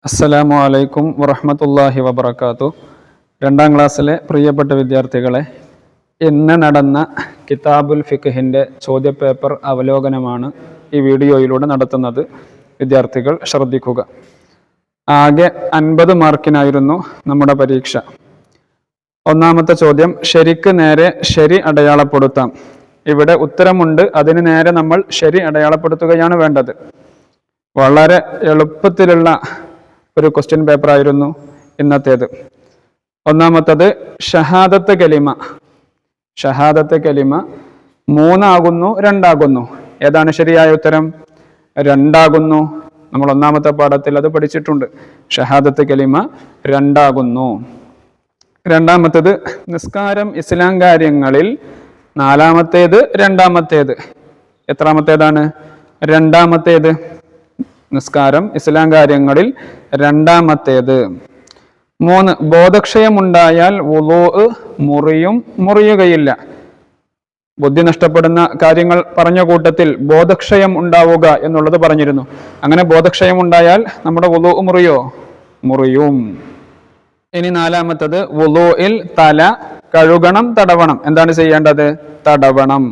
അസ്സലാമു അലൈക്കും വറഹ്മത്തുള്ളാഹി വബറകാതുഹു. രണ്ടാം ക്ലാസ്സിലെ പ്രിയപ്പെട്ട വിദ്യാർത്ഥികളെ, ഇന്ന് നടന്ന കിതാബുൽ ഫിഖ്ഹിൻ്റെ ചോദ്യപേപ്പർ അവലോകനമാണ് ഈ വീഡിയോയിലൂടെ നടത്തുന്നത്. വിദ്യാർത്ഥികൾ ശ്രദ്ധിക്കുക. ആകെ 50 മാർക്കിനായിരുന്നു നമ്മുടെ പരീക്ഷ. ഒന്നാമത്തെ ചോദ്യം, ശരിക്ക് നേരെ ശരി അടയാളപ്പെടുത്താം. ഇവിടെ ഉത്തരമുണ്ട്, അതിന് നേരെ നമ്മൾ ശരി അടയാളപ്പെടുത്തുകയാണ് വേണ്ടത്. വളരെ എളുപ്പത്തിലുള്ള ഒരു ക്വസ്റ്റ്യൻ പേപ്പർ ആയിരുന്നു ഇന്നത്തേത്. ഒന്നാമത്തത്, ഷഹാദത്ത് കലിമ. ഷഹാദത്ത് കലിമ 3 ആകുന്നു 2 ആകുന്നു? ഏതാണ് ശരിയായ ഉത്തരം? 2 ആകുന്നു. നമ്മൾ ഒന്നാമത്തെ പാഠത്തിൽ അത് പഠിച്ചിട്ടുണ്ട്. ഷഹാദത്ത് കലിമ 2 ആകുന്നു. രണ്ടാമത്തേത്, നിസ്കാരം ഇസ്ലാം കാര്യങ്ങളിൽ 4-മത്തേത് 2-മത്തേത്? എത്രാമത്തേതാണ്? 2-മത്തേത്. നിസ്കാരം ഇസ്ലാം കാര്യങ്ങളിൽ 2-മത്തേത്. 3, ബോധക്ഷയമുണ്ടായാൽ വുളൂഅ് മുറിയുകയില്ല. ബുദ്ധി നഷ്ടപ്പെടുന്ന കാര്യങ്ങൾ പറഞ്ഞ കൂട്ടത്തിൽ ബോധക്ഷയം ഉണ്ടാവുക എന്നുള്ളത് പറഞ്ഞിരുന്നു. അങ്ങനെ ബോധക്ഷയം ഉണ്ടായാൽ നമ്മുടെ വുളൂഅ് മുറിയും. ഇനി 4-മത്തേത്, വുളൂഇൽ തല കഴുകണം തടവണം? എന്താണ് ചെയ്യേണ്ടത്? തടവണം.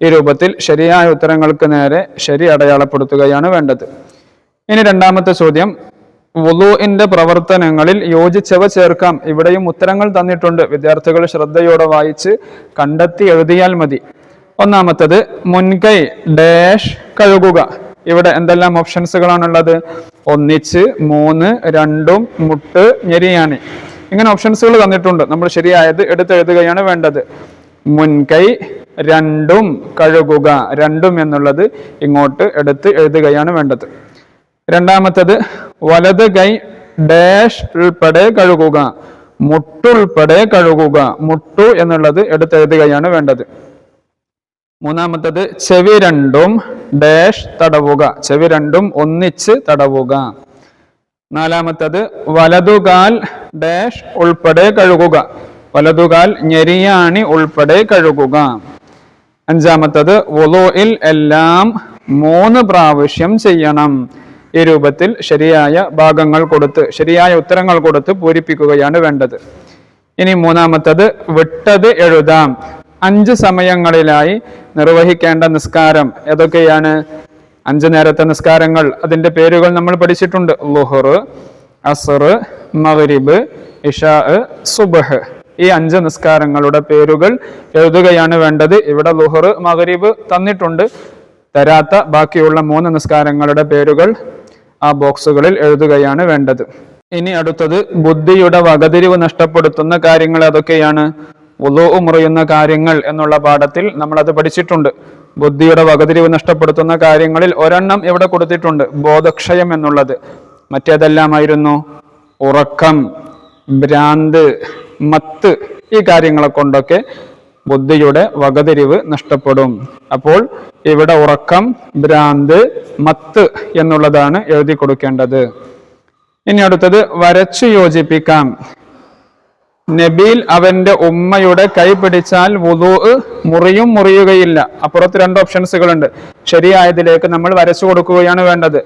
ഈ രൂപത്തിൽ ശരിയായ ഉത്തരങ്ങൾക്ക് നേരെ ശരി അടയാളപ്പെടുത്തുകയാണ് വേണ്ടത്. ഇനി 2-മത്തെ ചോദ്യം, വുളൂഇന്റെ പ്രവർത്തനങ്ങളിൽ യോജിച്ചവ ചേർക്കാം. ഇവിടെയും ഉത്തരങ്ങൾ തന്നിട്ടുണ്ട്. വിദ്യാർത്ഥികൾ ശ്രദ്ധയോടെ വായിച്ച് കണ്ടെത്തി എഴുതിയാൽ മതി. 1-മത്തേത്, മുൻകൈ ഡാഷ് കഴുകുക. ഇവിടെ എന്തെല്ലാം ഓപ്ഷൻസുകളാണുള്ളത്? ഒന്നിച്ച്, 3, 2, മുട്ട്, ഞെരിയാണി. ഇങ്ങനെ ഓപ്ഷൻസുകൾ തന്നിട്ടുണ്ട്. നമ്മൾ ശരിയായത് എടുത്തെഴുതുകയാണ് വേണ്ടത്. മുൻകൈ 2 കഴുകുക. 2 എന്നുള്ളത് ഇങ്ങോട്ട് എടുത്ത് എഴുതുകയാണ് വേണ്ടത്. 2-മത്തേത്, വലത് കൈ ഡാഷ് ഉൾപ്പെടെ കഴുകുക. മുട്ടുൾപ്പെടെ കഴുകുക. മുട്ടു എന്നുള്ളത് എടുത്തെഴുതുകയാണ് വേണ്ടത്. 3-മത്തേത്, ചെവി 2 ഡാഷ് തടവുക. ചെവി 2 ഒന്നിച്ച് തടവുക. 4-മത്തേത്, വലതുകാൽ ഡാഷ് ഉൾപ്പെടെ കഴുകുക. വലതുകാൽ ഞെരിയാണി ഉൾപ്പെടെ കഴുകുക. 5-മത്തേത്, വുളൂഇൽ എല്ലാം 3 പ്രാവശ്യം ചെയ്യണം. ഈ രൂപത്തിൽ ശരിയായ ഭാഗങ്ങൾ കൊടുത്ത് ശരിയായ ഉത്തരങ്ങൾ കൊടുത്ത് പൂരിപ്പിക്കുകയാണ് വേണ്ടത്. ഇനി 3-മത്തേത്, വിട്ടത് എഴുതാം. 5 സമയങ്ങളിലായി നിർവഹിക്കേണ്ട നിസ്കാരം ഏതൊക്കെയാണ്? 5 നേരത്തെ നിസ്കാരങ്ങൾ, അതിന്റെ പേരുകൾ നമ്മൾ പഠിച്ചിട്ടുണ്ട്. ളുഹർ, അസ്ർ, മഗ്രിബ്, ഇശാ, സുബ്ഹ്. ഈ 5 നിസ്കാരങ്ങളുടെ പേരുകൾ എഴുതുകയാണ് വേണ്ടത്. ഇവിടെ ളുഹർ, മഗ്രിബ് തന്നിട്ടുണ്ട്. തരാത്ത ബാക്കിയുള്ള 3 നിസ്കാരങ്ങളുടെ പേരുകൾ ആ ബോക്സുകളിൽ എഴുതുകയാണ് വേണ്ടത്. ഇനി അടുത്തത്, ബുദ്ധിയുടെ വകതിരിവ് നഷ്ടപ്പെടുത്തുന്ന കാര്യങ്ങൾ ഏതൊക്കെയാണ്? വുളൂഅ് മുറിയുന്ന കാര്യങ്ങൾ എന്നുള്ള പാഠത്തിൽ നമ്മൾ അത് പഠിച്ചിട്ടുണ്ട്. ബുദ്ധിയുടെ വകതിരിവ് നഷ്ടപ്പെടുത്തുന്ന കാര്യങ്ങളിൽ ഒരെണ്ണം ഇവിടെ കൊടുത്തിട്ടുണ്ട്, ബോധക്ഷയം എന്നുള്ളത്. മറ്റേതെല്ലാമായിരുന്നു? ഉറക്കം, ഭ്രാന്ത്, മത്ത്. ഈ കാര്യങ്ങളെ കൊണ്ടൊക്കെ ബുദ്ധിയുടെ വകതിരിവ് നഷ്ടപ്പെടും. അപ്പോൾ ഇവിടെ ഉറക്കം, ഭ്രാന്ത്, മത്ത് എന്നുള്ളതാണ് എഴുതി കൊടുക്കേണ്ടത്. ഇനി അടുത്തത്, വരച്ചു യോജിപ്പിക്കാം. നബീൽ അവന്റെ ഉമ്മയുടെ കൈ പിടിച്ചാൽ വുളൂഅ് മുറിയുകയില്ല. അപ്പുറത്ത് 2 ഓപ്ഷൻസുകൾ ഉണ്ട്. ശരിയായതിലേക്ക് നമ്മൾ വരച്ചു കൊടുക്കുകയാണ് വേണ്ടത്.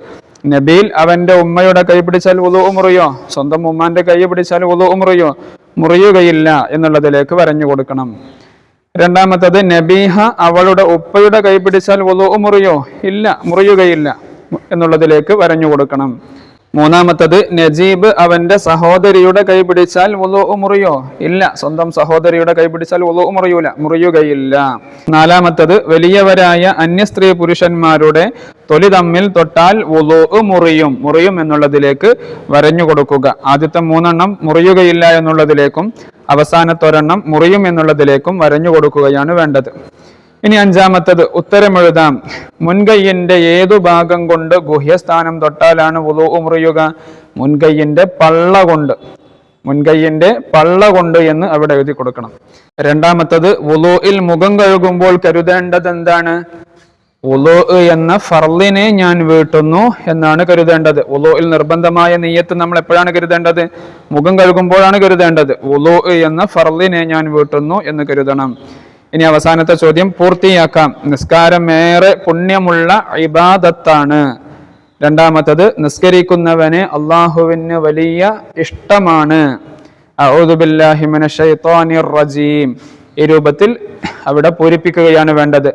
നബീൽ അവന്റെ ഉമ്മയുടെ കൈ പിടിച്ചാൽ വുളൂഅ് മുറിയോ? സ്വന്തം ഉമ്മാന്റെ കൈ പിടിച്ചാൽ വുളൂഅ് മുറിയുകയില്ല എന്നുള്ളതിലേക്ക് വരഞ്ഞു കൊടുക്കണം. 2-മത്തേത്, നബീഹ അവളുടെ ഉപ്പയുടെ കൈ പിടിച്ചാൽ വുളൂഅ് മുറിയുകയില്ല എന്നുള്ളതിലേക്ക് വരഞ്ഞു കൊടുക്കണം. 3-മത്തേത്, നജീബ് അവന്റെ സഹോദരിയുടെ കൈ പിടിച്ചാൽ വുളൂഅ് മുറിയോ? ഇല്ല. സ്വന്തം സഹോദരിയുടെ കൈ പിടിച്ചാൽ വുളൂഅ് മുറിയുകയില്ല. 4-മത്തേത്, വലിയവരായ അന്യ സ്ത്രീ പുരുഷന്മാരുടെ തൊലി തമ്മിൽ തൊട്ടാൽ വുളൂഅ് മുറിയും എന്നുള്ളതിലേക്ക് വരഞ്ഞു കൊടുക്കുക. ആദ്യത്തെ 3 മുറിയുകയില്ല എന്നുള്ളതിലേക്കും അവസാനത്തെ 1 മുറിയും എന്നുള്ളതിലേക്കും വരഞ്ഞു കൊടുക്കുകയാണ് വേണ്ടത്. ഇനി 5-മത്തേത്, ഉത്തരമെഴുതാം. മുൻകൈയിന്റെ ഏതു ഭാഗം കൊണ്ട് ഗുഹ്യസ്ഥാനം തൊട്ടാലാണ് വുളൂഅ് മുറിയുക? മുൻകൈയിന്റെ പള്ള കൊണ്ട് എന്ന് അവിടെ എഴുതി കൊടുക്കണം. 2-മത്തേത്, വുളൂഇൽ മുഖം കഴുകുമ്പോൾ കരുതേണ്ടത് എന്താണ്? വുളൂഅ് എന്ന ഫർളിനെ ഞാൻ വീട്ടുന്നു എന്നാണ് കരുതേണ്ടത്. വുളൂഇൽ നിർബന്ധമായ നിയ്യത്ത് നമ്മൾ എപ്പോഴാണ് കരുതേണ്ടത്? മുഖം കഴുകുമ്പോഴാണ് കരുതേണ്ടത്. വുളൂഅ് എന്ന ഫർളിനെ ഞാൻ വീട്ടുന്നു എന്ന് കരുതണം. ഇനി അവസാനത്തെ ചോദ്യം പൂർത്തിയാക്കാം. നിസ്കാരം ഏറെ പുണ്യമുള്ള ഇബാദത്താണ്. രണ്ടാമത്തത് നിസ്കരിക്കുന്നവന് അള്ളാഹുവിന് വലിയ ഇഷ്ടമാണ്. അഊദു ബില്ലാഹി മിനശ് ശൈത്വാനിർ റജീം. ഈ രൂപത്തിൽ അവിടെ പൂരിപ്പിക്കുകയാണ് വേണ്ടത്.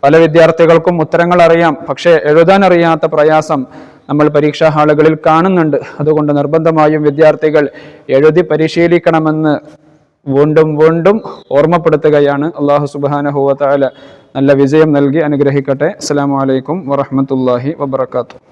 പല വിദ്യാർത്ഥികൾക്കും ഉത്തരങ്ങൾ അറിയാം, പക്ഷേ എഴുതാൻ അറിയാത്ത പ്രയാസം നമ്മൾ പരീക്ഷാ ഹാളുകളിൽ കാണുന്നുണ്ട്. അതുകൊണ്ട് നിർബന്ധമായും വിദ്യാർത്ഥികൾ എഴുതി പരിശീലിക്കണമെന്ന് വീണ്ടും വീണ്ടും ഓർമ്മപ്പെടുത്തുകയാണ്. അല്ലാഹു സുബ്ഹാനഹു വ തആല നല്ല വിജയം നൽകി അനുഗ്രഹിക്കട്ടെ. അസ്സലാമു അലൈക്കും വറഹ്മത്തുള്ളാഹി വബറകാതുഹു.